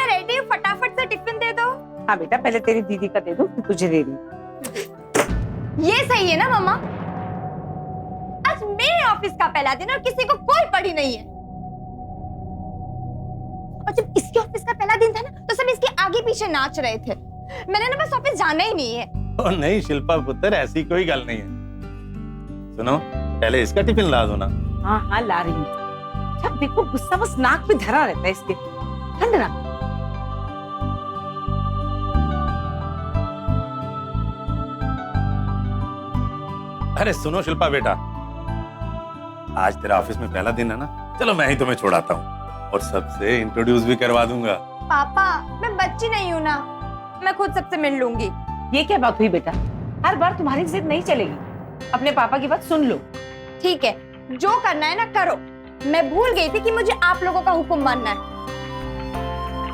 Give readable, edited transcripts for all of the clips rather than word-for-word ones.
मैं रेडी हूँ, फटाफट से टिफिन दे दो। हाँ बेटा, पहले तेरी दीदी का दे दूं, फिर तुझे दे दूं। ये सही है ना मम्मा? आज मेरे ऑफिस का पहला दिन और किसी को कोई पड़ी नहीं है। और जब इसके ऑफिस का पहला दिन था ना, तो सब इसके आगे पीछे नाच रहे थे। मैंने ना बस ऑफिस जाना ही नहीं है। और नहीं शिल्पा पुत्र, ऐसी कोई गल नहीं है। सुनो, पहले इसका टिफिन ला दो ना। हाँ हाँ ला रही हूँ। जब देखो गुस्सा बस नाक पे धरा रहता है इसके। ठंड ना। अरे सुनो शिल्पा बेटा, आज तेरा ऑफिस में पहला दिन है ना, चलो मैं ही तुम्हें छोड़ाता हूँ और सबसे इंट्रोड्यूस भी करवा दूंगा। पापा, मैं बच्ची नहीं हूँ ना, मैं खुद सबसे मिल लूंगी। ये क्या बात हुई बेटा? हर बार तुम्हारी जिद नहीं चलेगी। अपने पापा की बात सुन लो। ठीक है, जो करना है ना करो। मैं भूल गई थी कि मुझे आप लोगों का हुक्म मानना है।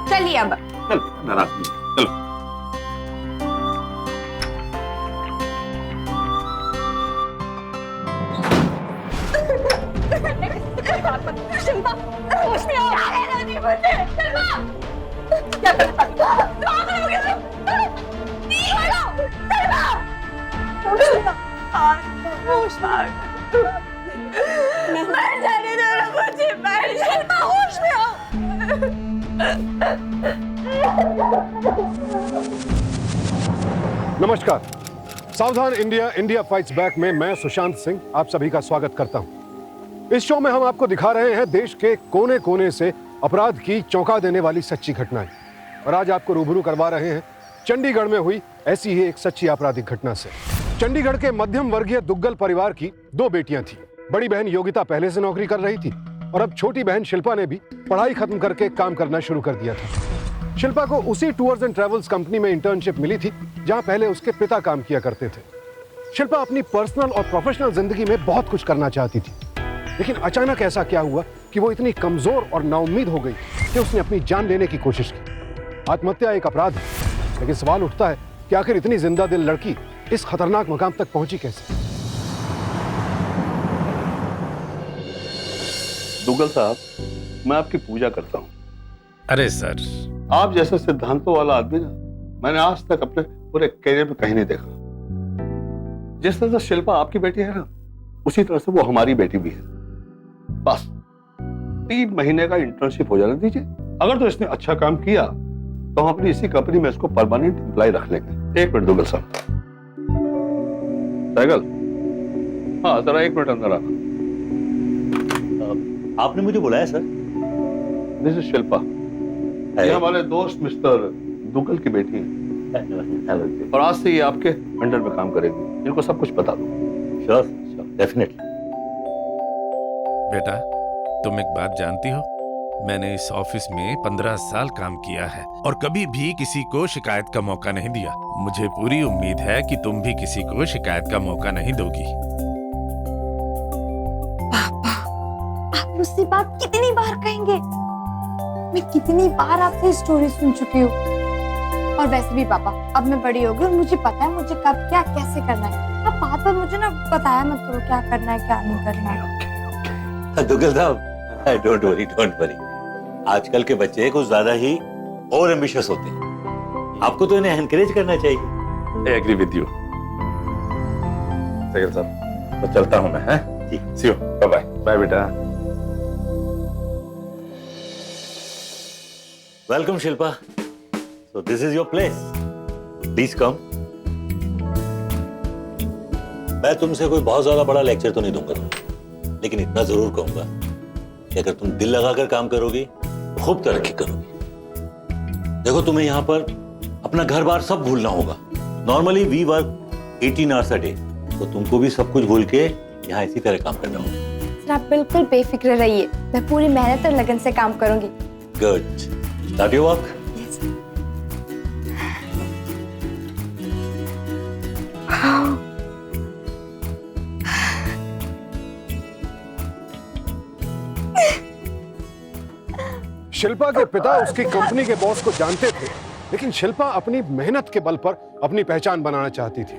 चलिए अब। चल नाराज नहीं, चलो। शिल्पा, होश में आओ। क्या कहना नहीं मुझे? शिल्पा, क्या करता? पागल हो गया तुम? नहीं बोलो, शिल्पा। होश में आओ। मर जाने दो ना मुझे, मर जाने। शिल्पा, होश में आओ। नमस्कार, सावधान इंडिया इंडिया फाइट्स बैक में मैं सुशांत सिंह आप सभी का स्वागत करता हूं। इस शो में हम आपको दिखा रहे हैं देश के कोने कोने से अपराध की चौंका देने वाली सच्ची घटनाएं। और आज आपको रूबरू करवा रहे हैं चंडीगढ़ में हुई ऐसी ही एक सच्ची आपराधिक घटना से। चंडीगढ़ के मध्यम वर्गीय दुग्गल परिवार की दो बेटियां थीं। बड़ी बहन योगिता पहले से नौकरी कर रही थी और अब छोटी बहन शिल्पा ने भी पढ़ाई खत्म करके काम करना शुरू कर दिया था। शिल्पा को उसी टूर्स एंड ट्रेवल्स कंपनी में इंटर्नशिप मिली थी जहां पहले उसके पिता काम किया करते थे। शिल्पा अपनी पर्सनल और प्रोफेशनल जिंदगी में बहुत कुछ करना चाहती थी, लेकिन अचानक ऐसा क्या हुआ कि वो इतनी कमजोर और नाउम्मीद हो गई कि उसने अपनी जान लेने की कोशिश की। आत्महत्या एक अपराध है, लेकिन सवाल उठता है कि आखिर इतनी जिंदा दिल लड़की इस खतरनाक मकाम तक पहुंची कैसे? दुग्गल साहब, मैं आपकी पूजा करता हूँ। अरे सर, आप जैसे सिद्धांतों वाला आदमी ना मैंने आज तक अपने पूरे करियर में कहीं नहीं देखा। जिस तरह से शिल्पा आपकी बेटी है ना, उसी तरह से वो हमारी बेटी भी है। बस 3 महीने का इंटर्नशिप हो जाने दीजिए। अगर तो इसने अच्छा काम किया तो हम अपनी इसी कंपनी में इसको परमानेंट एम्प्लॉय रख लेंगे। 1 मिनट दुग्गल साहब। साइकिल, हाँ जरा 1 मिनट अंदर आना। आपने मुझे बुलाया सर? दिस इज शिल्पा, ये हमारे दोस्त मिस्टर दुग्गल की बेटी है और आज से ये आपके अंडर में काम करेगी। इनको सब कुछ बता दो। Sure, definitely. बेटा, तुम एक बात जानती हो? मैंने इस ऑफिस में 15 साल काम किया है और कभी भी किसी को शिकायत का मौका नहीं दिया। मुझे पूरी उम्मीद है कि तुम भी किसी को शिकायत का मौका नहीं दोगी। पापा, आप मुझसे बात कितनी बार कहेंगे? मैं कितनी बार आपसे स्टोरी सुन चुकी हूँ। और वैसे भी पापा, अब मैं बड़ी हो गई और मुझे पता है मुझे कब क्या कैसे करना है। अब बात पर मुझे ना बताया मत करो क्या करना है क्या नहीं करना है। दुग्गल साहब, डोंट वरी। आजकल के बच्चे कुछ ज्यादा ही और एम्बिशियस होते हैं। आपको तो इन्हें एनकरेज करना चाहिए। I agree with you. Cycle साहब, तो चलता हूँ मैं, हैं? जी, see you, bye bye. Bye बेटा। Welcome Shilpa. So this is your place. Please come. मैं तुमसे कोई बहुत ज्यादा बड़ा लेक्चर तो नहीं दूंगा, लेकिन इतना जरूर कहूंगा कि अगर तुम दिल लगाकर काम करोगी तो खूब तरक्की करोगी। देखो, तुम्हें यहाँ पर अपना घर बार सब भूलना होगा। Normally we work 18 hours a day, तो तुमको भी सब कुछ भूल के यहाँ इसी तरह काम करना होगा। सर, आप बिल्कुल बेफिक्र रहिए, मैं पूरी मेहनत और लगन से काम करूंगी। Good, start your work. Shilpa के पिता उसकी कंपनी के बॉस को जानते थे, लेकिन शिल्पा अपनी मेहनत के बल पर अपनी पहचान बनाना चाहती थी।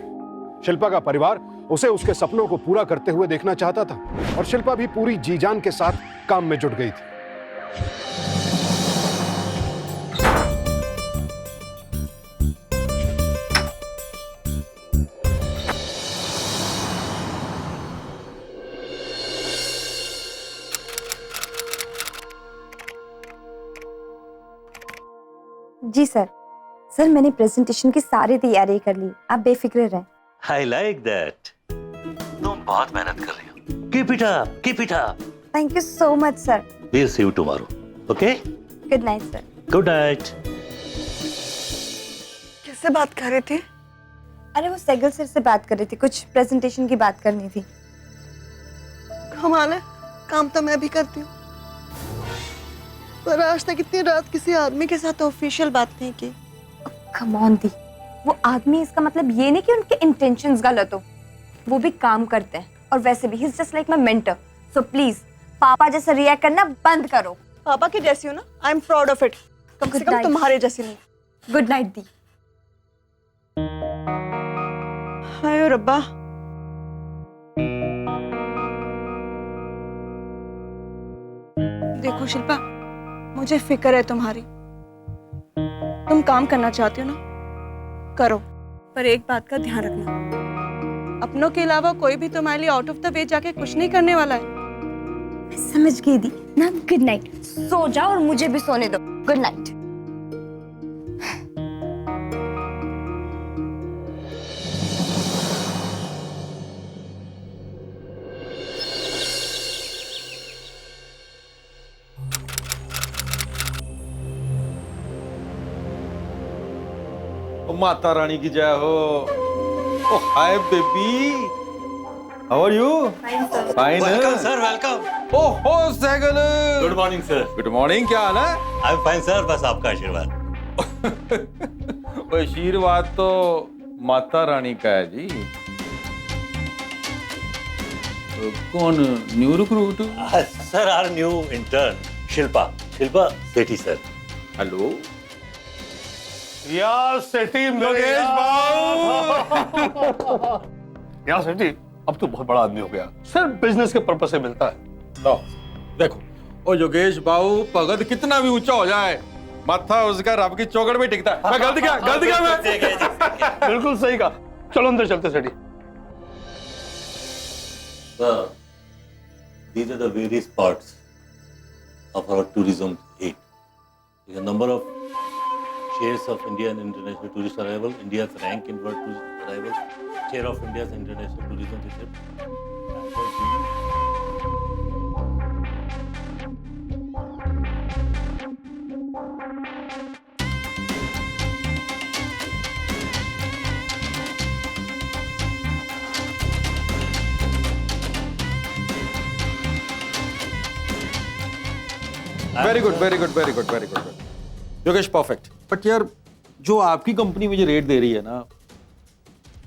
शिल्पा का परिवार उसे उसके सपनों को पूरा करते हुए देखना चाहता था और शिल्पा भी पूरी जी जान के साथ काम में जुट गई थी। जी सर। सर मैंने प्रेजेंटेशन की सारी तैयारी कर ली, आप बेफिक्र रहें। I like that. तुम बहुत मेहनत कर रही हो। Keep it up, keep it up. Thank you so much sir. We'll see you tomorrow. Okay? Good night sir. Good night. किससे बात कर रहे थे? अरे वो सैगल सर से बात कर रही थी, कुछ प्रेजेंटेशन की बात करनी थी। कमाल है, काम तो मैं भी करती हूँ, पर आज तक इतनी रात किसी आदमी के साथ ऑफिशियल बात नहीं की। कम ऑन दी, वो आदमी इसका मतलब ये नहीं कि उनके इंटेंशंस गलत हो, वो भी काम करते हैं और वैसे भी he is just like my mentor. So please पापा जैसे रिएक्ट करना बंद करो। पापा की जैसी हो ना, I am proud of it. कम से Good कम night. तुम्हारे जैसी नहीं। गुड नाइट दी। हाय रब्बा, देखो शिल्पा, मुझे फिक्र है तुम्हारी। तुम काम करना चाहती हो ना, करो, पर एक बात का ध्यान रखना, अपनों के अलावा कोई भी तुम्हारे लिए आउट ऑफ द वे जाके कुछ नहीं करने वाला है। मैं समझ गई दी ना। गुड नाइट, सो जाओ और मुझे भी सोने दो। Good night. माता रानी की जय हो। Oh hi baby, how are you? Fine. Welcome, sir. Welcome. ओहो Saigal, Good morning, sir. Good morning, क्या हाल है? I'm fine, sir. बस आपका आशीर्वाद। वो आशीर्वाद तो माता रानी का है जी। कौन new recruit? Sir, our new intern, Shilpa Sethi, sir. Hello यार सेठी योगेश यार सेठी, अब तो बहुत बड़ा आदमी हो गया, सिर्फ बिजनेस के पर्पस से मिलता है। लो देखो, ओ योगेश बाबू भगत कितना भी ऊंचा हो जाए, माथा उसका रब की चौकड़ में टिकता है। मैं गलत क्या मैं? बिल्कुल सही कहा। चलो अंदर चलते सेठी। Sir, these are the various parts of our tourism aid. The number of shares of India and international tourist arrival, India's rank in world tourist arrival, share of India's international tourism visit. Very good very good very good very good Yogesh, perfect. But यार, जो आपकी company मुझे rate दे रही है ना,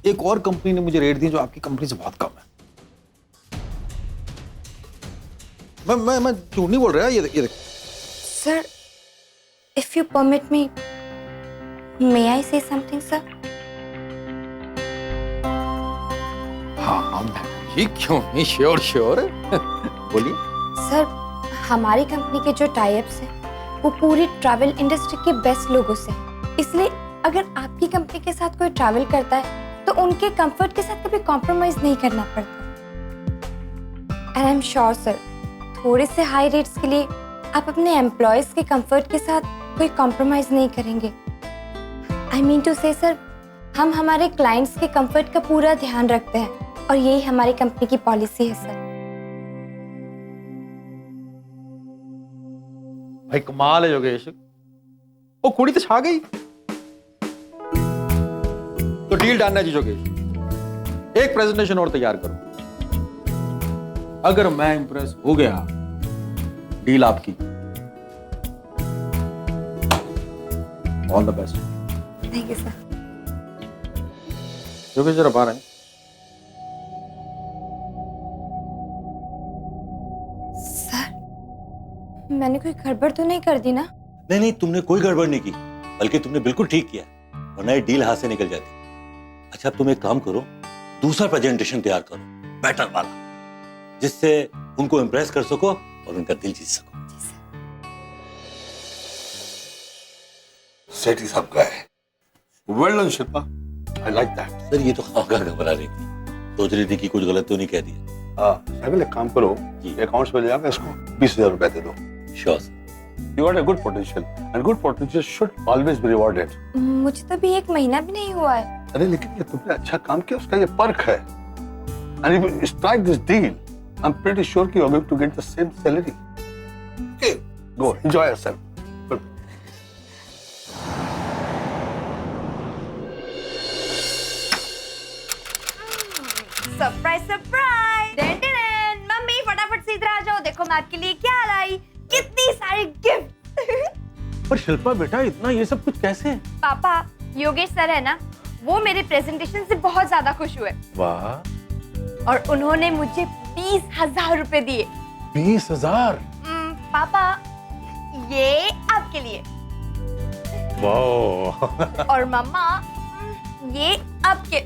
एक और company ने मुझे रेट दी जो आपकी कंपनी से बहुत कम है। मैं झूठ नहीं बोल रहा, ये देख। Sir, if you permit me, मे आई से समथिंग सर? हाँ, ये क्यों नहीं, श्योर श्योर बोलिए। सर, हमारी कंपनी के जो टाई-अप्स हैं वो पूरी ट्रैवल इंडस्ट्री के बेस्ट लोगों से हैं। इसलिए अगर आपकी कंपनी के साथ कोई ट्रैवल करता है तो उनके कंफर्ट के साथ कभी कॉम्प्रोमाइज नहीं करना पड़ता। And I am sure sir, थोड़े से हाई रेट्स के लिए आप अपने एम्प्लॉयज के कंफर्ट के साथ कोई कॉम्प्रोमाइज नहीं करेंगे। आई मीन टू से सर, हम हमारे क्लाइंट्स के कंफर्ट का पूरा ध्यान रखते हैं और यही हमारी कंपनी की पॉलिसी है सर। भाई कमाल है योगेश, वो कुड़ी तो छा गई। तो डील डन है जी योगेश, एक प्रेजेंटेशन और तैयार करो। अगर मैं इंप्रेस हो गया, डील आपकी। All the best. Thank you sir. Yogesh जरा बाहर आए। मैंने कोई गड़बड़ तो नहीं कर दी ना? नहीं, तुमने कोई गड़बड़ नहीं की, बल्कि तुमने बिल्कुल ठीक किया, वरना ये डील हाथ से निकल जाती। अच्छा, अब तुम एक काम करो, दूसरा प्रेजेंटेशन तैयार करो, बेटर वाला, जिससे उनको इम्प्रेस कर सको और उनका दिल जीत सको। सेठी साहब का है। Well done Shilpa, I like that. Sir, ये तो खामखा घबरा रही थी, सोच रही थी कि कुछ गलत तो नहीं कह दिया। साहब एक काम करो, अकाउंट्स में ले जाकर इसको 20,000 रुपए दे दो। Sure sir. You got a good potential, and good potential should always be rewarded. मुझे तो भी 1 महीना भी नहीं हुआ है। अरे लेकिन ये तुमने अच्छा काम किया, उसका ये पर्क है। And if you strike this deal, I'm pretty sure you are going to get the same salary. Okay, go enjoy yourself. Good. Surprise surprise! Mummy फटाफट से इधर आ जाओ, देखो मैं आपके लिए क्या लाई, कितनी सारी गिफ्ट। पर शिल्पा बेटा इतना ये सब कुछ कैसे? पापा, योगेश सर है ना, वो मेरे प्रेजेंटेशन से बहुत ज्यादा खुश हुए वाह, और उन्होंने मुझे 20,000 रुपए दिए। 20,000? पापा, ये आपके लिए। वाह। और मम्मा, ये आपके।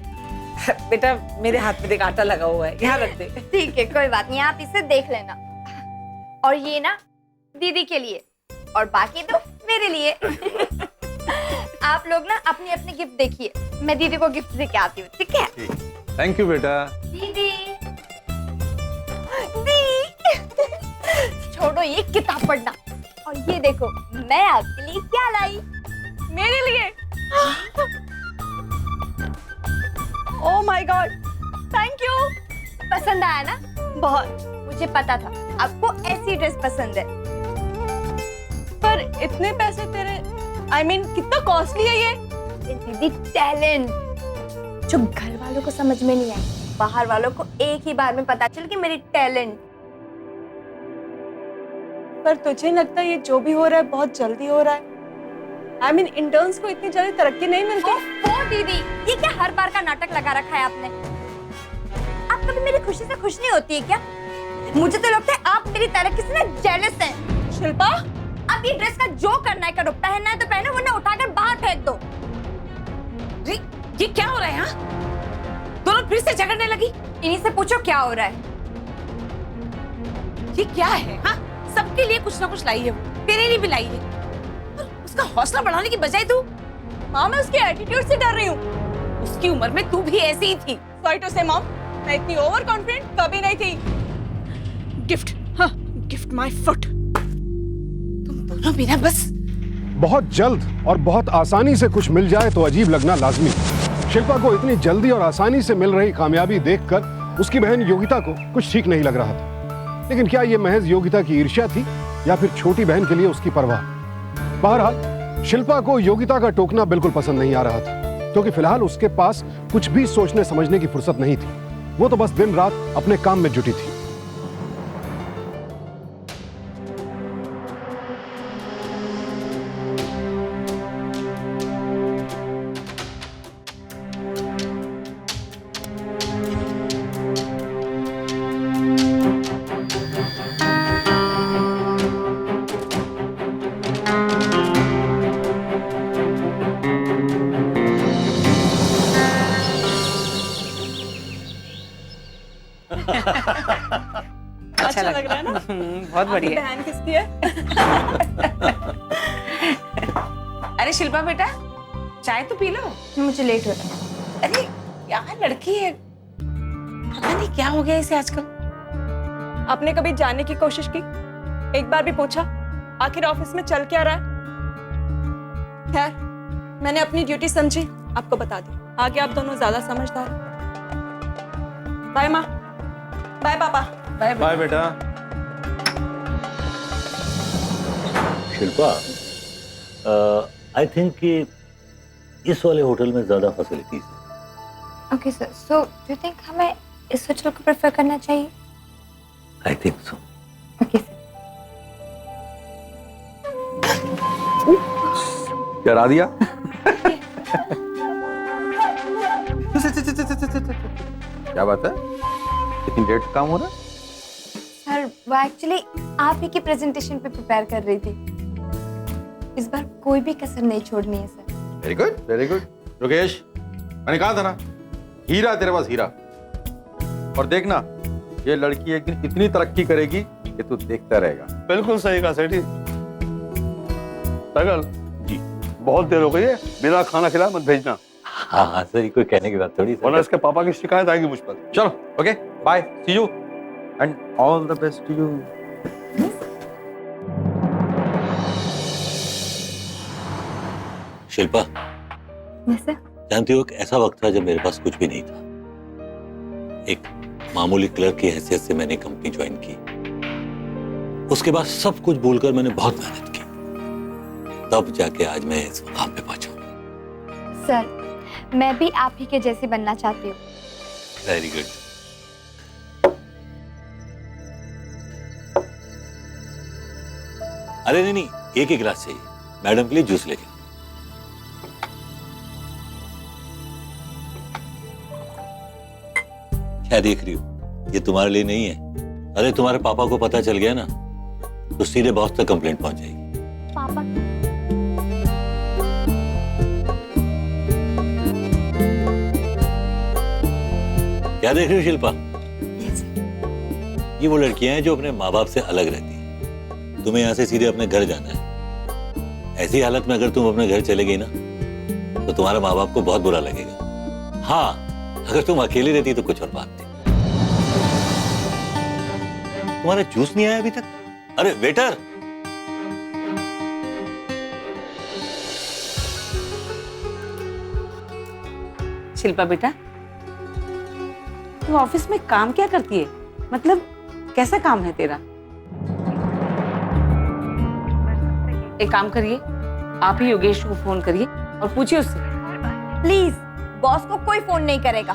बेटा मेरे हाथ में देख आटा लगा हुआ है, यहाँ रख दे। ठीक है, कोई बात नहीं, आप इसे देख लेना। और ये ना दीदी के लिए, और बाकी तो मेरे लिए। आप लोग ना अपनी अपनी गिफ्ट देखिए, मैं दीदी को गिफ्ट दे के आती हूँ, ठीक है? थैंक यू बेटा। दीदी, छोड़ो ये किताब पढ़ना, और ये देखो मैं आपके लिए क्या लाई। मेरे लिए? Oh my God, thank you. पसंद आया ना? बहुत। मुझे पता था आपको ऐसी ड्रेस पसंद है। पर इतने पैसे तेरे, I mean, कितना कॉस्टली है ये? दीदी टैलेंट जो घर वालों को समझ में नहीं आई, बाहर वालों को एक ही बार में पता चल कि मेरी टैलेंट। पर तुझे लगता है ये जो भी हो रहा है बहुत जल्दी हो रहा है? I mean, इंटर्न्स को इतनी जल्दी तरक्की नहीं मिलती। ओह दीदी, ये क्या हर बार का नाटक लगा रखा है आपने? आप कभी मेरी खुशी से खुश नहीं होती है क्या? मुझे तो लगता है आप मेरी तरक्की से ना जेलस हैं। शिल्पा, अब ये ड्रेस का जो करना है करो, पहनना है तो पहनो, वरना उठाकर बाहर फेंक दो। ये क्या हो रहा है? हाँ, दोनों फिर से झगड़ने लगी। इन्हीं से पूछो क्या हो रहा है। ये क्या है? हाँ, सबके लिए कुछ ना कुछ लाई है वो, तेरे लिए भी लाई है। और उसका हौसला बढ़ाने की बजाय तू। माँ, मैं उसके एटीट्यूड से डर रही हूँ। उसकी उम्र में तू भी ऐसी ही थी। सॉरी टू से मॉम, मैं इतनी ओवर कॉन्फिडेंट कभी नहीं थी। गिफ्ट, हाँ, गिफ्ट माय फुट। तुम दोनों भी ना बस। बहुत जल्द और बहुत आसानी से कुछ मिल जाए तो अजीब लगना लाजमी। शिल्पा को इतनी जल्दी और आसानी से मिल रही कामयाबी देखकर उसकी बहन योगिता को कुछ ठीक नहीं लग रहा था। लेकिन क्या यह महज योगिता की ईर्ष्या थी या फिर छोटी बहन के लिए उसकी परवाह? बहरहाल शिल्पा को योगिता का टोकना बिल्कुल पसंद नहीं आ रहा था, क्योंकि फिलहाल उसके पास कुछ भी सोचने समझने की फुर्सत नहीं थी। वो तो बस दिन रात अपने काम में जुटी थी। अच्छा लग रहा है ना? बहुत बढ़िया। बहन किसकी है? अरे शिल्पा बेटा, चाय तो पी लो। मुझे लेट हो रहा है। अरे यार, लड़की है, पता नहीं क्या हो गया इसे आजकल। आपने कभी जानने की कोशिश की? एक बार भी पूछा आखिर ऑफिस में चल क्या रहा है? खैर, मैंने अपनी ड्यूटी समझी, आपको बता दी। आगे आप दोनों ज्यादा समझदार। बाय माँ, बाय पापा। बाय बेटा। शिल्पा, आई थिंक कि इस वाले होटल में ज्यादा फैसिलिटीज है। Okay sir, so do you think हमें इस होटल को प्रेफर करना चाहिए? I think so. Okay sir. क्या रा दिया? क्या बात है? इतनी लेट काम हो रहा है? सर, वो एक्चुअली आप ही की प्रेजेंटेशन पे प्रिपेयर कर रही थी। इस बार कोई भी कसर नहीं छोड़नी है sir. Very good, very good. Yogesh, मैंने कहा था ना, हीरा तेरे पास हीरा। और देखना, ये लड़की एक दिन इतनी तरक्की करेगी कि तू देखता रहेगा। बिल्कुल सही कहा सेठी। पागल जी, बहुत देर हो गई है, बिना खाना खिलाए मत भेजना, हाँ हाँ सर, कोई कहने की बात थोड़ी वरना इसके पापा की शिकायत आएगी मुझ पर। चलो, okay, bye, see you and all the best to you. Shilpa, वैसे जानती हो, एक ऐसा वक्त था जब मेरे पास कुछ भी नहीं था। एक मामूली क्लर्क की हैसियत से मैंने कंपनी ज्वाइन की। उसके बाद सब कुछ भूलकर मैंने बहुत मेहनत की, तब जाके आज मैं इस मुकाम पे पहुंचा। सर, मैं भी आप ही के जैसी बनना चाहती हूँ। Very good. अरे नहीं नहीं, एक ही गिलास चाहिए, मैडम के लिए जूस लेके। क्या देख रही हो? ये तुम्हारे लिए नहीं है। अरे तुम्हारे पापा को पता चल गया ना तो सीधे बॉस तक कंप्लेंट पहुंच जाएगी। पापा, क्या देख रही हो शिल्पा? ये वो लड़कियां हैं जो अपने माँ बाप से अलग रहती हैं। तुम्हें यहाँ से सीधे अपने घर जाना है। ऐसी हालत में अगर तुम अपने घर चले गई ना तो तुम्हारे माँ बाप को बहुत बुरा लगेगा। हाँ, अगर तुम अकेली रहती तो कुछ और बात थी। तुम्हारा जूस नहीं आया अभी तक? अरे वेटर! शिल्पा बेटा, तू ऑफिस में काम क्या करती है? मतलब कैसा काम है तेरा? एक काम करिए, आप ही योगेश को फोन करिए और पूछिए उससे। प्लीज, बॉस को कोई फोन नहीं करेगा।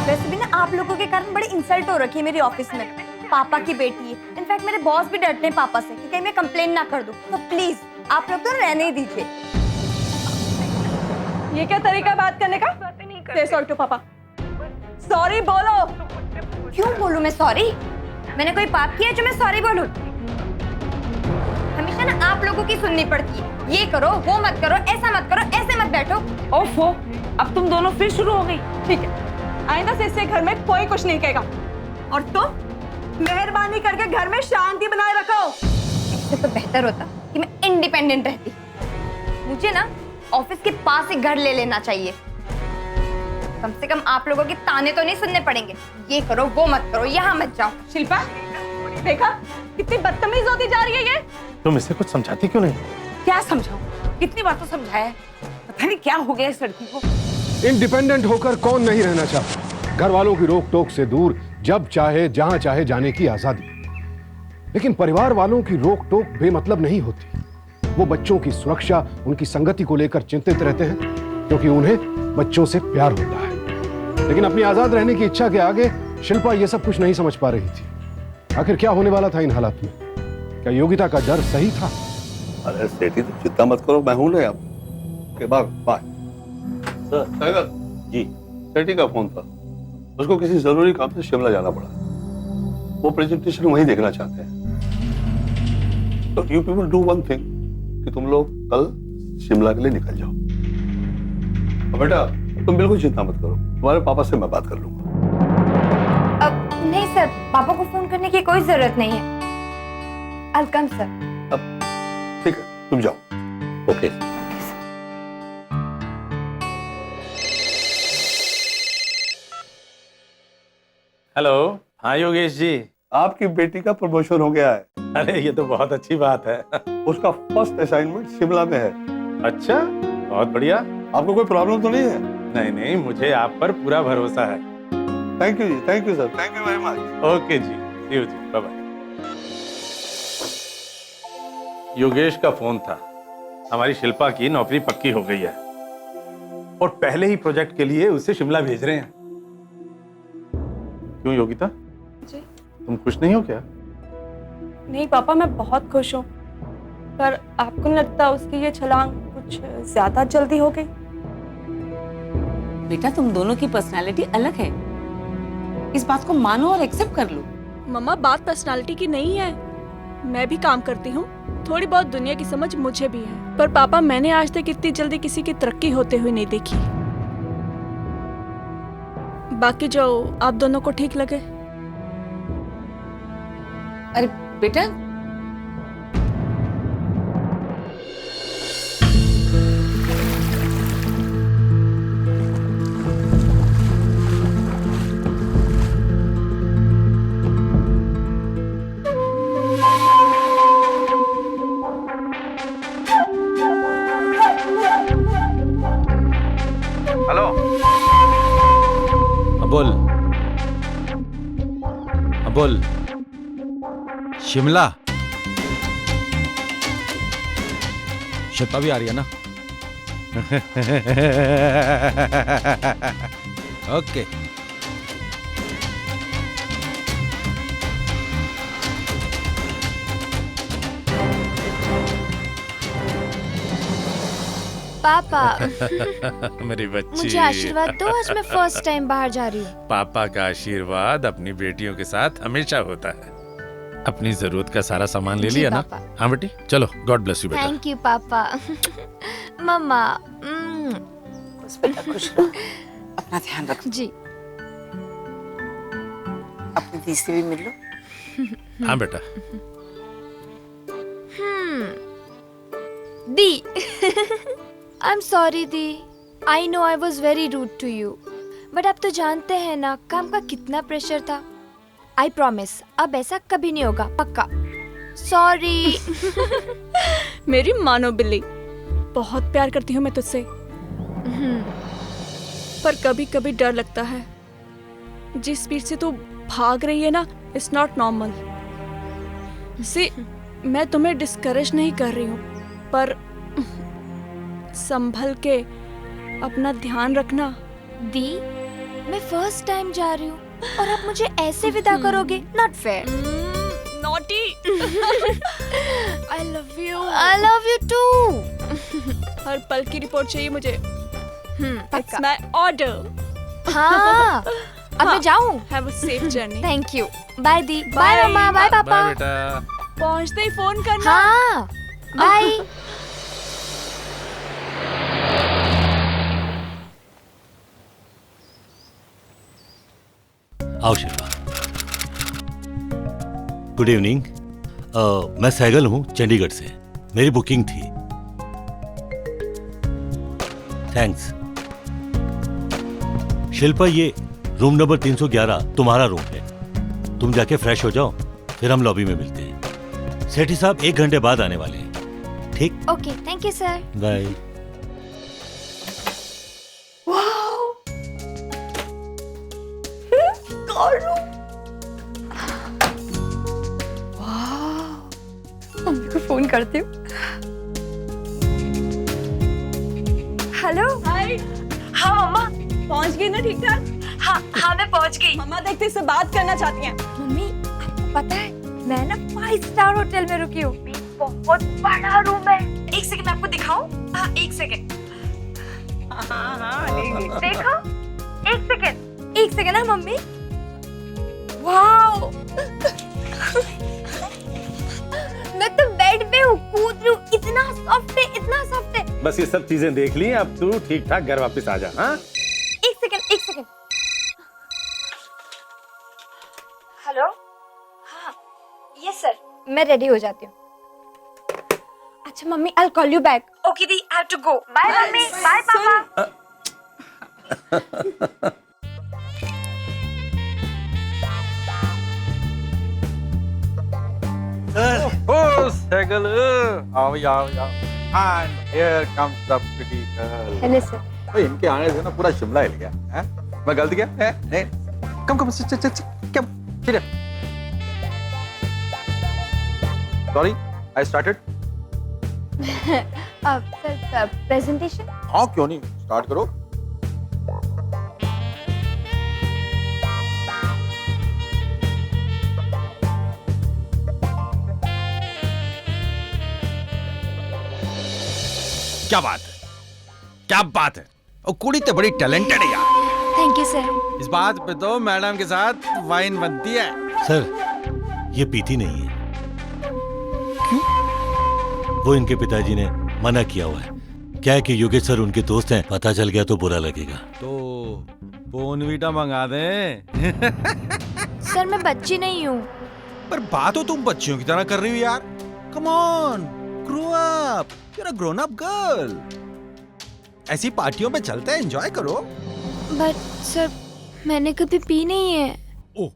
वैसे भी ना आप लोगों के कारण बड़ी इंसल्ट हो रखी है मेरी ऑफिस में। पापा की बेटी है। इनफैक्ट मेरे बॉस भी डरते हैं पापा से कि कहीं मैं कंप्लेन ना कर दूं। तो प्लीज आप लोग तो रहने ही दीजिए। ये क्या तरीका है बात करने का? से सॉरी टू पापा। सॉरी बोलो। क्यों बोलूं मैं सॉरी? मैंने कोई पाप किया जो मैं सॉरी बोलूं? हमेशा ना आप लोगों की सुननी पड़ती है। ये करो, वो मत करो, ऐसा मत करो, ऐसे मत बैठो। ओफो, अब तुम दोनों फिर शुरू हो गई। ठीक है, आइंदा से इससे घर में कोई कुछ नहीं कहेगा। और तुम मेहरबानी करके घर में शांति बनाए रखो। इससे तो बेहतर होता कि मैं इंडिपेंडेंट रहती। मुझे ना ऑफिस के पास ही घर ले लेना चाहिए। कम से कम आप लोगों के ताने तो नहीं सुनने पड़ेंगे। ये करो, वो मत करो, यहाँ मत जाओ। शिल्पा, देखा कितनी बदतमीज होती जा रही है ये। तुम इसे कुछ समझाती क्यों नहीं? क्या समझाऊं? कितनी बार तो समझाया, पता नहीं क्या हो गया इस लड़की को। इंडिपेंडेंट होकर कौन नहीं रहना चाहता? घर वालों की रोक टोक से दूर, जब चाहे जहां चाहे जाने की आजादी। लेकिन परिवार वालों की रोक टोक बेमतलब नहीं होती। वो बच्चों की सुरक्षा, उनकी संगति को लेकर चिंतित रहते हैं क्योंकि उन्हें बच्चों से प्यार होता है। लेकिन अपनी आजाद रहने की इच्छा के आगे शिल्पा ये सब कुछ नहीं समझ पा रही थी। आखिर क्या होने वाला था इन हालात में? क्या योगिता का डर सही था? अरे सेठी, तुम चिंता मत करो, मैं हूं ना। के बाद बाय सर जी। सेठी का फोन था, उसको किसी जरूरी काम से शिमला जाना पड़ा। वो प्रेजेंटेशन वहीं देखना चाहते हैं। तो you people do one thing कि तुम लोग कल शिमला के लिए निकल जाओ। और बेटा, तुम बिल्कुल चिंता मत करो, तुम्हारे पापा से मैं बात कर लूंगा। अब नहीं सर, पापा को फोन करने की कोई जरूरत नहीं है। I'll come, sir. अब ठीक है, तुम जाओ। ओके। हेलो। हाँ योगेश जी। आपकी बेटी का प्रमोशन हो गया है। अरे ये तो बहुत अच्छी बात है। उसका फर्स्ट असाइनमेंट शिमला में है। अच्छा, बहुत बढ़िया। आपको कोई प्रॉब्लम तो नहीं है? नहीं नहीं, मुझे आप पर पूरा भरोसा है। थैंक यू जी, thank you sir, thank you very much. Okay जी, सी यू जी, बाय बाय। योगेश का फोन था। हमारी शिल्पा की नौकरी पक्की हो गई है और पहले ही प्रोजेक्ट के लिए उसे शिमला भेज रहे हैं। क्यों योगिता, जी? तुम खुश नहीं हो क्या? नहीं पापा, मैं बहुत खुश हूँ, पर आपको नहीं लगता उसकी ये छलांग कुछ ज्यादा जल्दी हो गई? बेटा, तुम दोनों की पर्सनालिटी अलग है, इस बात को मानो और एक्सेप्ट कर लो। मम्मा, बात पर्सनालिटी की नहीं है। मैं भी काम करती हूँ, थोड़ी बहुत दुनिया की समझ मुझे भी है। पर पापा, मैंने आज तक इतनी जल्दी किसी की तरक्की होते हुए नहीं देखी। बाकी जो आप दोनों को ठीक लगे। अरे बेटा, बोल। बोल। शिमला। शिल्पा भी आ रही है ना? ओके। पापा मेरी बच्ची, मुझे आशीर्वाद दो, आज मैं फर्स्ट टाइम बाहर जा रही हूँ। पापा का आशीर्वाद अपनी बेटियों के साथ हमेशा होता है। अपनी जरूरत का सारा सामान ले जी, लिया ना? पापा। हाँ बेटी, चलो, गॉड ब्लेस यू बेटा। थैंक यू पापा। मम्मा। बस बेटा खुश रहो, अपना ध्यान रखो। जी। अपनी दी से भी मिल लो। हाँ बेटा। दी। I'm sorry the. I know I was very rude to you. But आप तो जानते हैं ना काम का कितना प्रेशर था। I promise अब ऐसा कभी नहीं होगा, पक्का। Sorry। मेरी मानो बिल्ली, बहुत प्यार करती हूँ मैं तुझसे, पर कभी कभी डर लगता है। जिस स्पीड से तू भाग रही है ना, इट्स नॉट नॉर्मल। सी, मैं तुम्हें डिस्करेज नहीं कर रही हूँ, पर संभल के अपना ध्यान रखना। दी, मैं फर्स्ट टाइम जा रही हूँ और आप मुझे ऐसे विदा करोगे? Not fair. Naughty. I love you। I love you too। हर पल की रिपोर्ट चाहिए मुझे। पक्का। It's my order। हाँ, अब मैं जाऊँ? Have a safe journey। Thank you. Bye दी। Bye। बाय मम्मा। बाय पापा। बाय बेटा। पहुंचते ही फोन करना। हाँ, बाय। आओ शिल्पा। Good evening. मैं सैगल हूँ चंडीगढ़ से। मेरी बुकिंग थी। थैंक्स। शिल्पा, ये रूम नंबर 311 तुम्हारा रूम है। तुम जाके फ्रेश हो जाओ, फिर हम लॉबी में मिलते हैं। सेठी साहब 1 घंटे बाद आने वाले हैं। ठीक? Okay, thank you sir. Bye. मम्मी को फोन करती हूँ। हेलो। हाय। हाँ मम्मा। पहुंच गई ना ठीक ठाक? हाँ मैं पहुंच गई। मम्मा देखते इससे बात करना चाहती हैं। मम्मी, आपको पता है मैं ना 5 स्टार होटल में रुकी हूँ। बहुत बड़ा रूम है। एक सेकंड मैं आपको दिखाऊं? हाँ, एक सेकंड। देखो, एक सेकंड ना मम्मी। वाओ। मैं तो बेड पे हूँ, कूद रही हूँ, इतना सॉफ्ट है, इतना सॉफ्ट है। बस ये सब चीजें देख ली, अब तू ठीक ठाक घर वापस आ जा। हाँ, एक सेकंड। हेलो। हाँ, यस सर, मैं रेडी हो जाती हूँ। अच्छा mummy, I'll call you back. Okay the, I have to go. Bye mummy, bye पापा। Oh, सैगल, आओ आओ आओ। And here comes the pretty girl। Hello sir. ओए, इनके आने से ना पूरा शिमला हिल गया। हैं? मैं गलत क्या? हैं? कम चल क्या? चल। Sorry, I started। अब सर प्रेजेंटेशन। हाँ, क्यों नहीं, स्टार्ट करो। क्या बात है। और कुड़ी तो बड़ी टैलेंटेड है यार। Thank you sir. इस बात पे तो मैडम के साथ वाइन बनती है। सर, ये पीती नहीं है। क्यों? वो इनके पिताजी ने मना किया हुआ है। क्या है कि योगेश सर उनके दोस्त हैं, पता चल गया तो बुरा लगेगा। तो बोनवीटा मंगा दें। सर मैं बच्ची नहीं हूँ। पर बात तो तुम बच्चियों की तरह कर रही हो यार। Come on, grow up, you are a grown up girl. ऐसी पार्टियों में चलते हैं, एंजॉय करो। बट सर मैंने कभी पी नहीं है। ओह,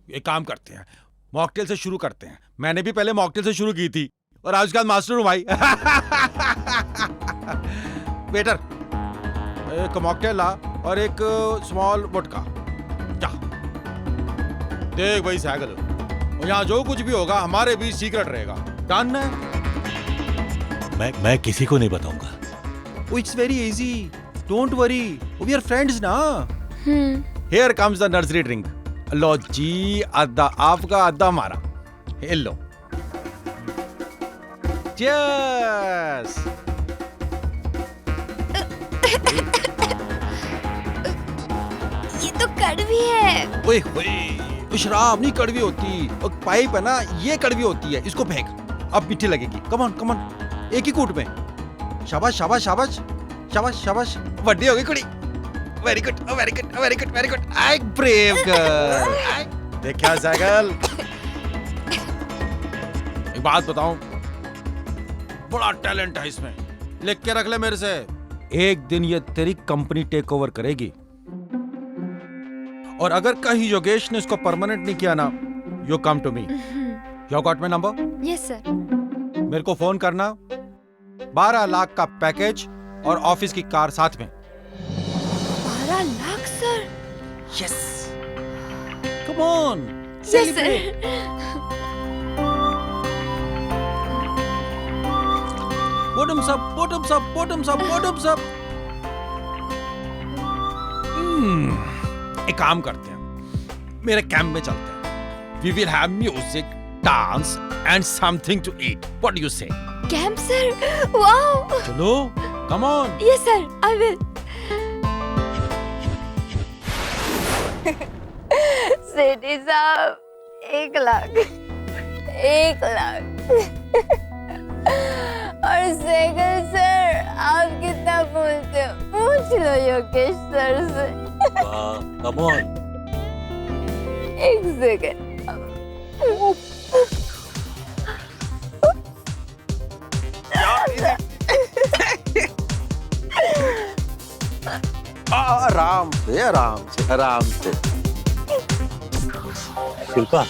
एक काम करते हैं, मॉकटेल से शुरू करते हैं। मैंने भी पहले मॉकटेल से शुरू की थी और आज का मास्टर हूँ भाई। वेटर, एक मॉकटेल ला और एक स्मॉल वोडका। देख भाई साइकिल, और यहाँ जो कुछ भी होगा हमारे बीच सीक्रेट रहेगा। डन है? मैं किसी को नहीं बताऊंगा। It's very easy, don't worry, we are friends ना। Here comes the nursery drink. लो जी, आधा आपका आधा हमारा। हे लो, चीयर्स। ये तो कड़वी है। ओए होए, शराब नहीं कड़वी होती, और पाइप है ना ये कड़वी होती है। इसको फेंक, अब मीठी लगेगी। कम ऑन कम ऑन, एक ही कूट में। शाबाश शाबाश शाबाश शाबाश शाबाश, बड़ी हो गई कुड़ी। Very good very good very good very good. I brave girl. देखा साइकिल, एक बात बताऊं, बड़ा टैलेंट है इसमें, लिख के रख ले मेरे से। एक दिन ये तेरी कंपनी टेक ओवर करेगी, और अगर कहीं योगेश ने इसको परमानेंट नहीं किया ना, you come to me. You got my number? Yes sir. मेरे को फोन करना। 12 लाख का पैकेज और ऑफिस की कार साथ में। 12 lakh sir? Yes, come on, yes sir. bottoms up, bottoms up, bottoms up, bottoms up. एक काम करते हैं, मेरे कैंप में चलते हैं। We will have music, dance and something to eat. What do you say? Camp sir? Wow! चलो, come on. Yes sir, I will. Sethi साहब, 1 लाख, 1 लाख। और सेगल सर, आप कितना बोलते हो? पूछ लो योगेश सर से। Come on. 1 सेकंड। आराम से आराम से आराम से। Shilpa,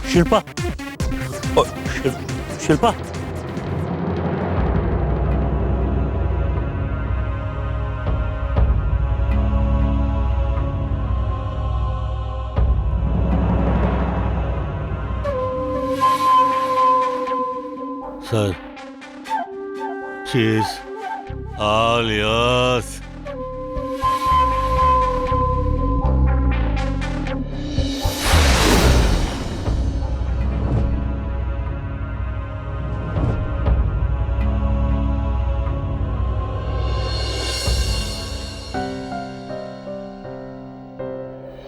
Shilpa, Shilpa, sir, she is all yours.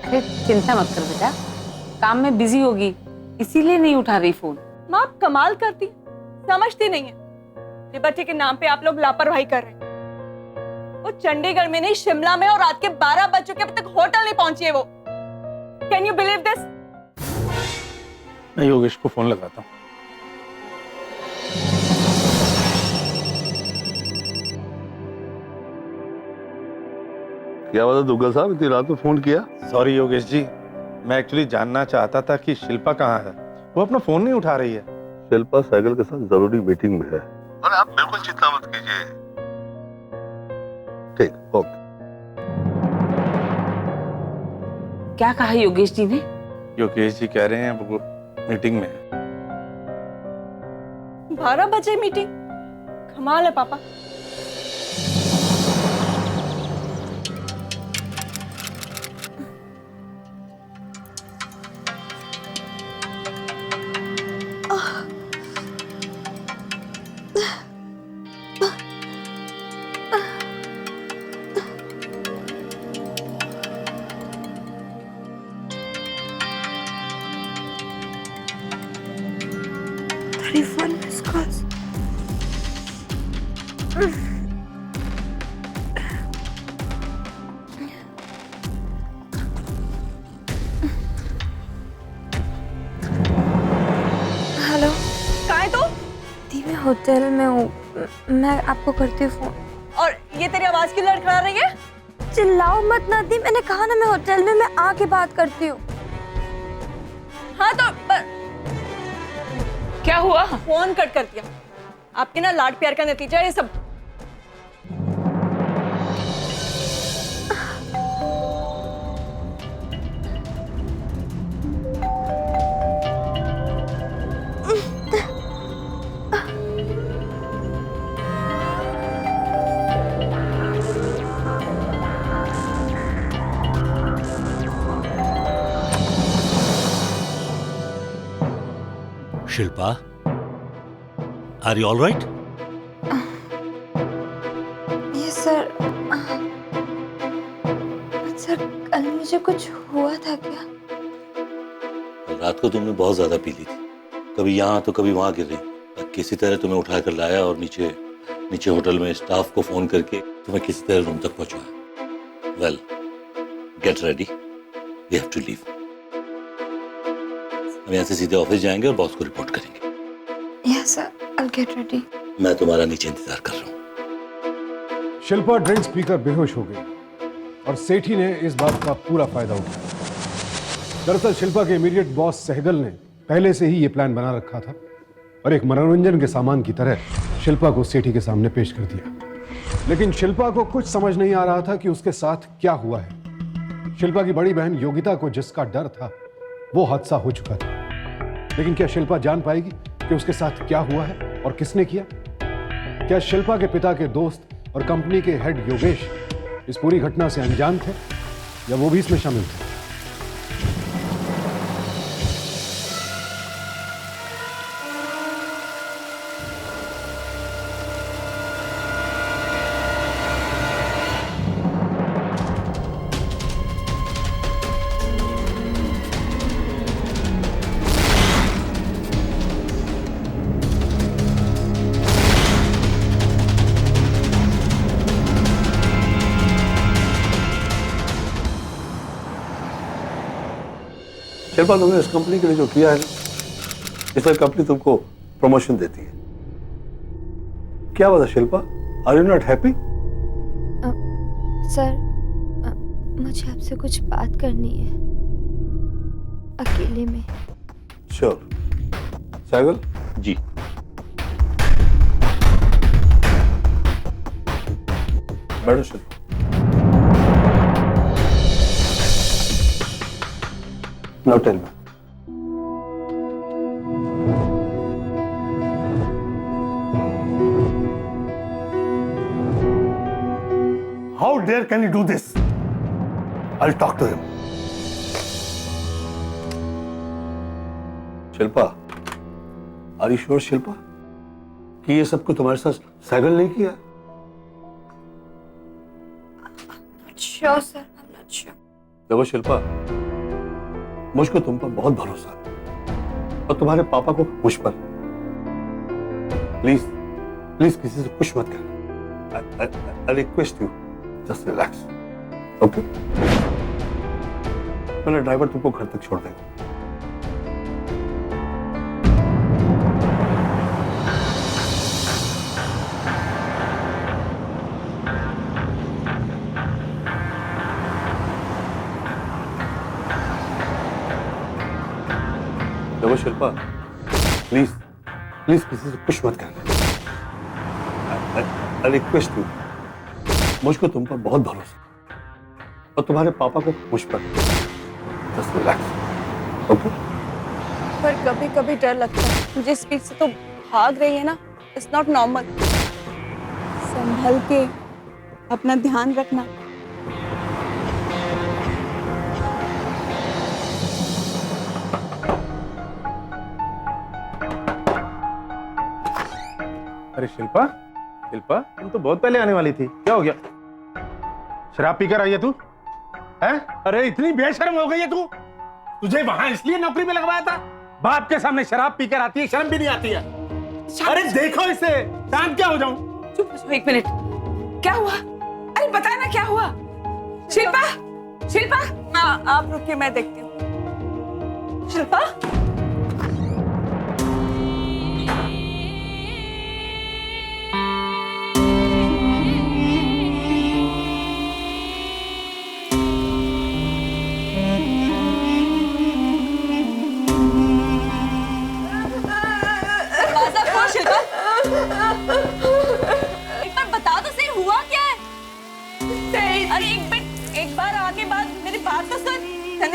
अरे चिंता मत कर बेटा, काम में बिजी होगी इसीलिए नहीं उठा रही फोन। माँ आप कमाल करती, समझती नहीं है। लिबर्टी के नाम पे आप लोग लापरवाही कर रहे हैं। वो चंडीगढ़ में नहीं, शिमला में, और रात के 12 बज चुके, अभी तक होटल नहीं पहुंची है वो। Can you believe this? मैं योगेश को फोन लगाता हूँ। क्या बात है दुग्गल साहब, इतनी रात में फोन किया? सॉरी योगेश जी, मैं एक्चुअली जानना चाहता था कि शिल्पा कहाँ है। वो अपना फोन नहीं उठा रही है। शिल्पा साइकिल के साथ जरूरी मीटिंग में है। अरे आप बिल्कुल चिंता मत कीजिए। ठीक, ओके। क्या कहा योगेश जी ने? योगेश जी कह रहे हैं वो मीटिंग में है। 12 बजे मीटिंग? कमाल है पापा। हेलो, कहाँ है तू? दी मैं होटल में हूँ, मैं आपको करती हूँ फोन। और ये तेरी आवाज क्यों लड़खड़ा रही है? चिल्लाओ मत नादी, मैंने कहा ना मैं होटल में, मैं आके बात करती हूँ। हाँ तो क्या हुआ? फोन कट कर दिया। आपके ना लाड प्यार का नतीजा है ये सब। Shilpa, are you all right? ये सर सर कल मुझे कुछ हुआ था क्या? रात को तुमने बहुत ज्यादा पी ली थी, कभी यहाँ तो कभी वहां गिर रही। किसी तरह तुम्हें उठा कर लाया और नीचे होटल में स्टाफ को फोन करके तुम्हें किसी तरह रूम तक पहुंचाया। Well, get ready, we have to leave. हम यहाँ से सीधे ऑफिस जाएंगे और बॉस को रिपोर्ट करेंगे। Yes sir, I will get ready. मैं तुम्हारा नीचे इंतजार कर रहा हूँ। शिल्पा ड्रिंक्स पीकर बेहोश हो गई और सेठी ने इस बात का पूरा फायदा उठाया। दरअसल शिल्पा के इमीडिएट बॉस सहगल ने पहले से ही ये प्लान बना रखा था और एक मनोरंजन के सामान की तरह शिल्पा को सेठी के सामने पेश कर दिया। लेकिन शिल्पा को कुछ समझ नहीं आ रहा था कि उसके साथ क्या हुआ है। शिल्पा की बड़ी बहन योगिता को जिसका डर था वो हादसा हो चुका था, लेकिन क्या शिल्पा जान पाएगी कि उसके साथ क्या हुआ है और किसने किया? क्या शिल्पा के पिता के दोस्त और कंपनी के हेड योगेश इस पूरी घटना से अनजान थे या वो भी इसमें शामिल थे? शिल्पा, तुमने इस कंपनी के लिए जो किया है ना, इसलिए कंपनी तुमको प्रमोशन देती है। क्या बात है Shilpa, are you not happy? Sir मुझे आपसे कुछ बात करनी है अकेले में। श्योर। सहगल जी। बैठो Shilpa. Now tell me. How dare can you do this? I'll talk to him. Shilpa, are you sure Shilpa कि ये सब कुछ तुम्हारे साथ सहगल नहीं किया? Sure sir, I'm not sure. देखो शिल्पा, मुझको तुम पर बहुत भरोसा है और तुम्हारे पापा को मुझ पर। प्लीज प्लीज किसी से कुछ मत करना। I request you, just relax, okay? मेरा ड्राइवर तुमको घर तक छोड़ देगा। देखो शिल्पा, प्लीज प्लीज किसी से कुछ मत करना। आई रिक्वेस्ट यू, मुझको तुम पर बहुत भरोसा है और तुम्हारे पापा को मुझ पर। Just relax, okay? पर कभी कभी डर लगता है, जिस स्पीड से तो भाग रही है ना, इट्स नॉट नॉर्मल। संभल के अपना ध्यान रखना। अरे शिल्पा, शिल्पा तुम तो बहुत पहले आने वाली थी, क्या हो गया? शराब पीकर आई है तू? हैं? अरे इतनी बेशर्म हो गई है तू? तुझे वहां इसलिए नौकरी में लगवाया था? बाप के सामने शराब पीकर आती है, शर्म भी नहीं आती है? अरे देखो इसे, शांत क्या हो जाऊं? चुप हो, एक मिनट। क्या हुआ? अरे बता ना क्या हुआ? शिल्पा, शिल्पा, आप रुकिए, मैं देखती हूँ। शिल्पा,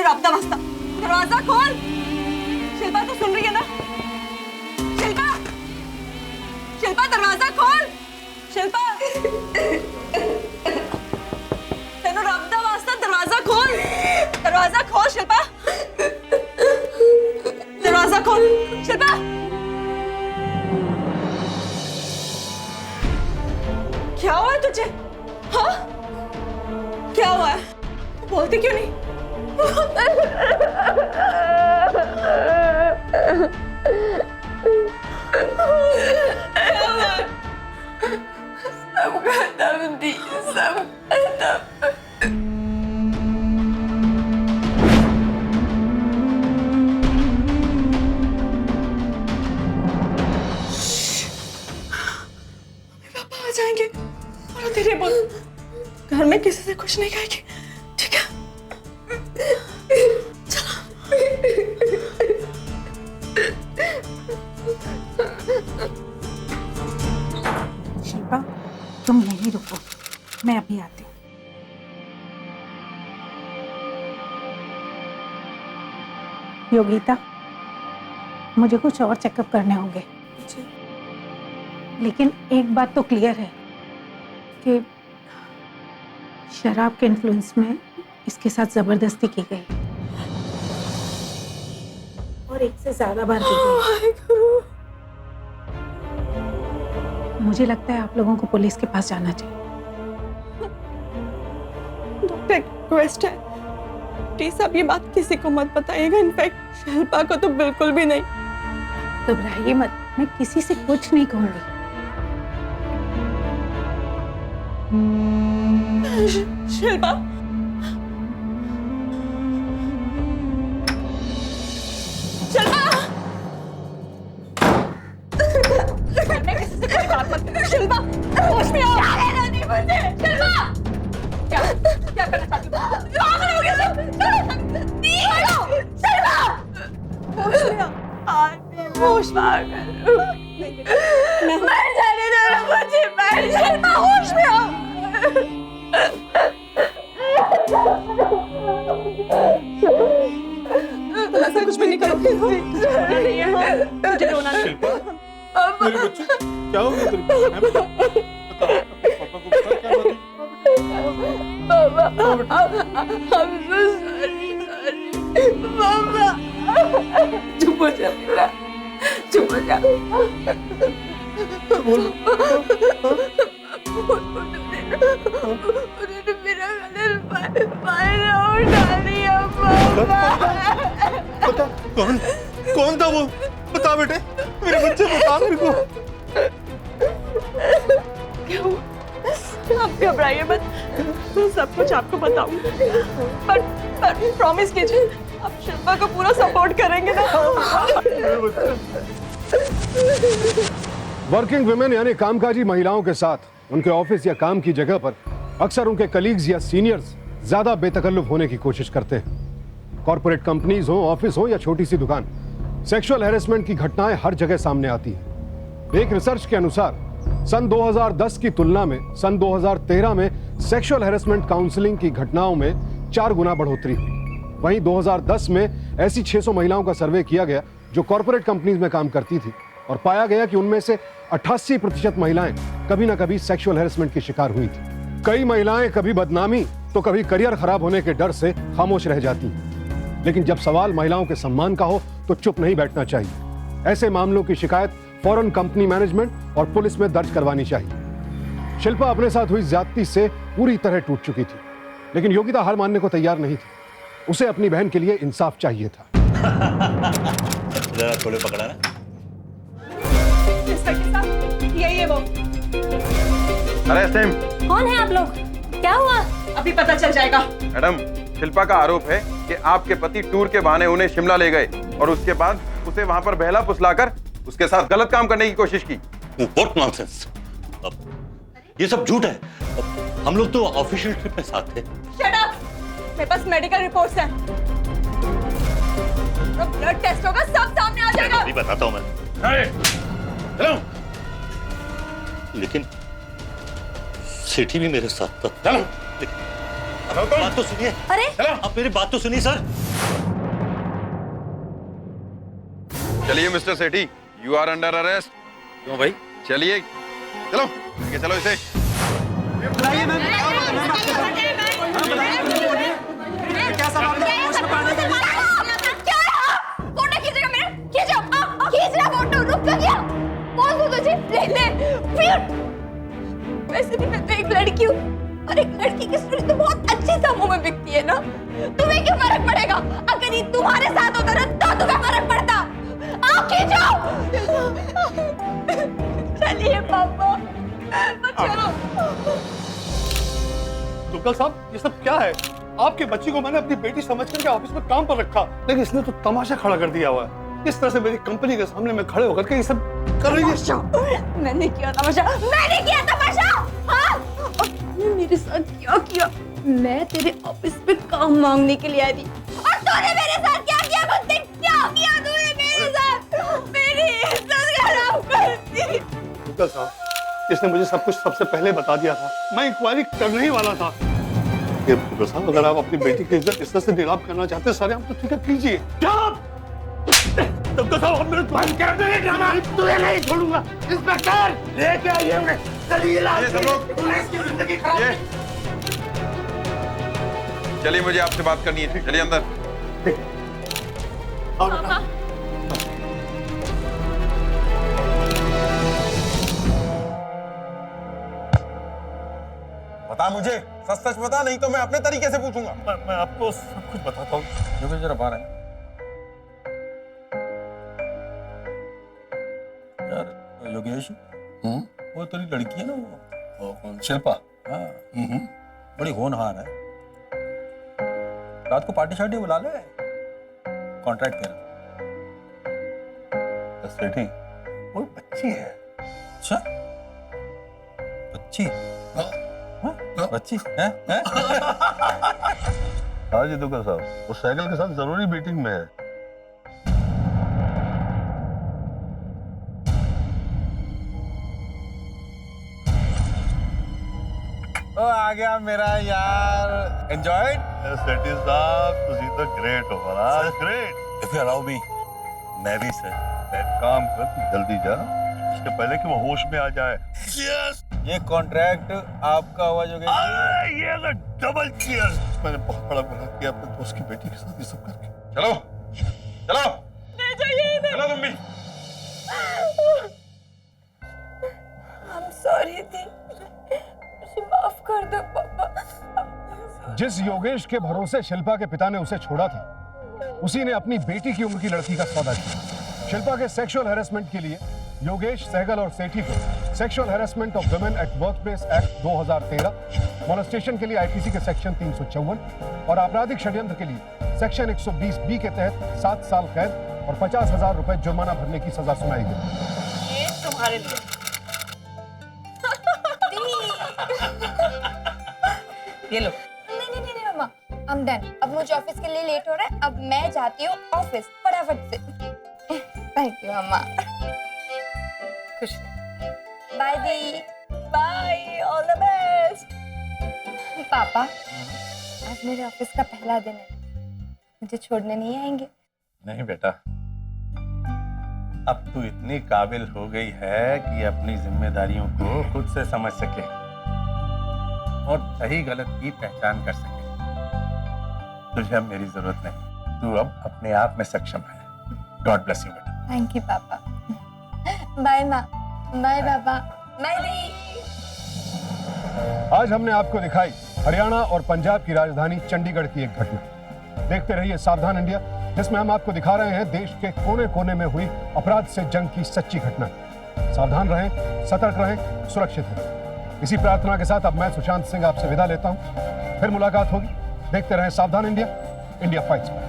रब्ता वास्ता दरवाजा खोल। शिल्पा तो सुन रही है ना? शिल्पा, शिल्पा दरवाजा खोल। शिल्पा, तेनू रब्ता वास्ता दरवाजा खोल। दरवाजा खोल शिल्पा, दरवाजा खोल शिल्पा। क्या हुआ है तुझे? हाँ, क्या हुआ है? बोलती क्यों नहीं? क्या हुआ है? सब खत्म थी, सब खत्म। पापा आ जाएंगे और तेरे बोल घर में किसी से कुछ नहीं कहेगी, ठीक है? शिल्पा, तुम यहीं रुको, मैं अभी आती हूँ। योगिता, मुझे कुछ और चेकअप करने होंगे, लेकिन एक बात तो क्लियर है कि शराब के इन्फ्लुएंस में इसके साथ जबरदस्ती की गई और एक से ज्यादा बार की गई। मुझे लगता है आप लोगों को पुलिस के पास जाना चाहिए। डॉक्टर रिक्वेस्ट है, प्लीज आप ये बात किसी को मत बताइएगा, इनफैक्ट शिल्पा को तो बिल्कुल भी नहीं। घबराइए मत, मैं किसी से कुछ नहीं कहूंगी। शिल्पा, शिल्पा, मैं किसी से कोई बात मत कर। शिल्पा, होश में आओ। क्या लेना नहीं मुझे? शिल्पा, क्या करना चाहती हो? पागल हो गया तुम? नहीं हटो, शिल्पा, होश में आओ। होश में मर जाने दो मुझे, मर शिल्पा, होश में आओ। तुम ऐसा कुछ भी नहीं करोगे। मुझे रोना नहीं। मेरे बच्चे क्या हो गया तेरे को? पापा को बता क्या बात है? पापा, I'm so sorry, पापा। चुप हो जा बेटा, चुप हो जा। उन्होंने मेरा गले फायर उठा दिया पापा। बता कौन था वो? बता बेटे, मेरे बच्चे बता मेरे को। क्या हुआ? आप घबराइए मत, मैं सब कुछ आपको बताऊंगी। पर प्रॉमिस कीजिए, आप शिल्पा को पूरा सपोर्ट करेंगे ना? वर्किंग वुमेन यानी कामकाजी महिलाओं के साथ उनके ऑफिस या काम की जगह पर अक्सर उनके कलीग्स या सीनियर्स ज्यादा बेतकल्लुफ होने की कोशिश करते हैं। कॉर्पोरेट कंपनीज हो, ऑफिस हो या छोटी सी दुकान, सेक्सुअल हैरेसमेंट की घटनाएं हर जगह सामने आती हैं। एक रिसर्च के अनुसार सन 2010 की तुलना में सन 2013 में सेक्सुअल हैरेसमेंट काउंसलिंग की घटनाओं में 4 गुना बढ़ोतरी हुई। वहीं 2010 में ऐसी 600 महिलाओं का सर्वे किया गया जो कॉर्पोरेट कंपनीज में काम करती थी और पाया गया कि उनमें से 88% महिलाएं कभी ना कभी सेक्सुअल हैरेसमेंट की शिकार हुई थी। कई महिलाएं कभी बदनामी तो कभी करियर खराब होने के डर से खामोश रह जाती हैं। लेकिन जब सवाल महिलाओं के सम्मान का हो तो चुप नहीं बैठना चाहिए। ऐसे मामलों की शिकायत फौरन कंपनी मैनेजमेंट और पुलिस में दर्ज करवानी चाहिए। शिल्पा अपने साथ हुई ज्यादती से पूरी तरह टूट चुकी थी, लेकिन योगिता हार मानने को तैयार नहीं थी। उसे अपनी बहन के लिए इंसाफ चाहिए था। जरा थोड़े पकड़ा ना। यही है वो। अरे सेम, कौन है आप लोग? क्या हुआ? अभी पता चल जाएगा। मैडम, शिल्पा का आरोप है कि आपके पति टूर के बहाने उन्हें शिमला ले गए और उसके बाद उसे वहां पर बहला फुसलाकर उसके साथ गलत काम करने की कोशिश की। What nonsense! अब ये सब झूठ है। अब हम लोग तो ऑफिशियल ट्रिप में साथ थे। Shut up! मेरे पास मेडिकल रिपोर्ट्स हैं। ब्लड टेस्ट होगा, सब सामने आ जाएगा। अभी बताता हूं मैं। चलो लेकिन सिटी भी मेरे साथ था। चलो बात तो सुनिए। अरे आप मेरी बात तो सुनिए सर। चलिए mister Sethi, you are under arrest. क्यों भाई? चलिए, चलो लेके चलो इसे। फोटो खींचेगा मेरा? खींचो, खींच रहा फोटो। रुक गया। बोल दूं तुझे? ले फिर। वैसे भी मैं तो एक लड़की हूँ और एक लड़की की स्टोरी तो बहुत अच्छी समूह में बिकती है ना। तुम्हें क्यों फर्क पड़ेगा? अगर ये तुम्हारे साथ होता ना तो तुम्हें फर्क पड़ता। आओ खींचो। चलिए पापा, बचाओ। दुग्गल साहब, ये सब क्या है? आपकी बच्ची को मैंने अपनी बेटी समझ करके ऑफिस में काम पर रखा, लेकिन इसने तो तमाशा खड़ा कर दिया हुआ है। इस तरह से मेरी कंपनी के सामने में खड़े होकर के ये सब कर रही है। मैंने किया तमाशा, मैंने किया तमाशा। हाँ, और तूने मेरे साथ क्या किया? मैं तेरे ऑफिस में काम मांगने के लिए आई थी और तूने मेरे साथ क्या किया? मुझसे क्या किया तूने मेरे साथ? मेरी इज्जत खराब कर दी। दुग्गल साहब, इसने मुझे सब कुछ सबसे पहले बता दिया था। मैं इंक्वायरी करने ही वाला था। ये दुग्गल साहब, अगर आप अपनी बेटी की इज्जत इस तरह से नीलाम करना चाहते हैं, सारे आप तो ठीक है कीजिए। क्या दुग्गल साहब, अब मेरे बंद कर दे ड्रामा। तुझे नहीं छोड़ूंगा। इंस्पेक्टर लेके आइए उन्हें। चलिए जिंदगी खराब। चलिए, मुझे आपसे बात करनी है। चलिए अंदर। बता मुझे, सच सच बता, नहीं तो मैं अपने तरीके से पूछूंगा। मैं आपको सब कुछ बताता हूँ। योगेश जरा बाहर है। यार योगेश, वो तेरी लड़की है ना, वो कौन? शिल्पा। हाँ, बड़ी होनहार है। रात को पार्टी शार्टी बुला ले, कॉन्ट्रैक्ट तेरा। सेठी, वो बच्ची है। अच्छा, बच्ची? बच्ची है? हाँ जी दुग्गल साहब, वो साइकिल के साथ जरूरी मीटिंग में है। ओ आ गया मेरा यार। एंजॉयड? सेठी साहब, तुझी तो ग्रेट हो महाराज, great. If you allow me, मैं भी सर। एक काम कर, तू जल्दी जा, इसके पहले कि वो होश में आ जाए। यस, ये कॉन्ट्रैक्ट आपका हुआ योगेश। ये लो डबल चीयर्स। मैंने बहुत बड़ा गुनाह किया अपने दोस्त की बेटी के साथ ये सब करके। चलो चलो, ले जाइए इन्हें। चलो तुम भी। I'm sorry दी, मुझे माफ कर दो पापा। जिस योगेश के भरोसे शिल्पा के पिता ने उसे छोड़ा था, उसी ने अपनी बेटी की उम्र की लड़की का सौदा किया। शिल्पा के सेक्सुअल हैरेसमेंट के लिए योगेश, सहगल और सेठी को sexual harassment of women at workplace act 2013, molestation के लिए आईपीसी के सेक्शन 354 और आपराधिक षड्यंत्र के लिए सेक्शन 120 के तहत 7 साल कैद और 50,000 रुपए जुर्माना भरने की सजा सुनाई गई। ये तुम्हारे लिए। ये लो। नहीं मम्मा, I'm done। अब मुझे ऑफिस के लिए लेट हो रहा है। अब मैं जाती हूँ ऑफिस फटाफट से। थैंक यू मम्मा। खुश। बाय दी। Bye, all the best. पापा, आज मेरे ऑफिस का पहला दिन है, मुझे छोड़ने नहीं आएंगे? नहीं बेटा, अब तू इतनी काबिल हो गई है कि अपनी जिम्मेदारियों को खुद से समझ सके और सही गलत की पहचान कर सके। तुझे अब मेरी जरूरत नहीं, तू अब अपने आप में सक्षम है। गॉड ब्लेस यू बेटा। थैंक यू पापा। बाय माँ, बाय पापा, बाय दी। आज हमने आपको दिखाई हरियाणा और पंजाब की राजधानी चंडीगढ़ की एक घटना। देखते रहिए सावधान इंडिया, जिसमें हम आपको दिखा रहे हैं देश के कोने कोने में हुई अपराध से जंग की सच्ची घटना। सावधान रहें, सतर्क रहें, सुरक्षित रहें। इसी प्रार्थना के साथ अब मैं सुशांत सिंह आपसे विदा लेता हूं। फिर मुलाकात होगी। देखते रहें सावधान इंडिया, इंडिया फाइट्स बैक।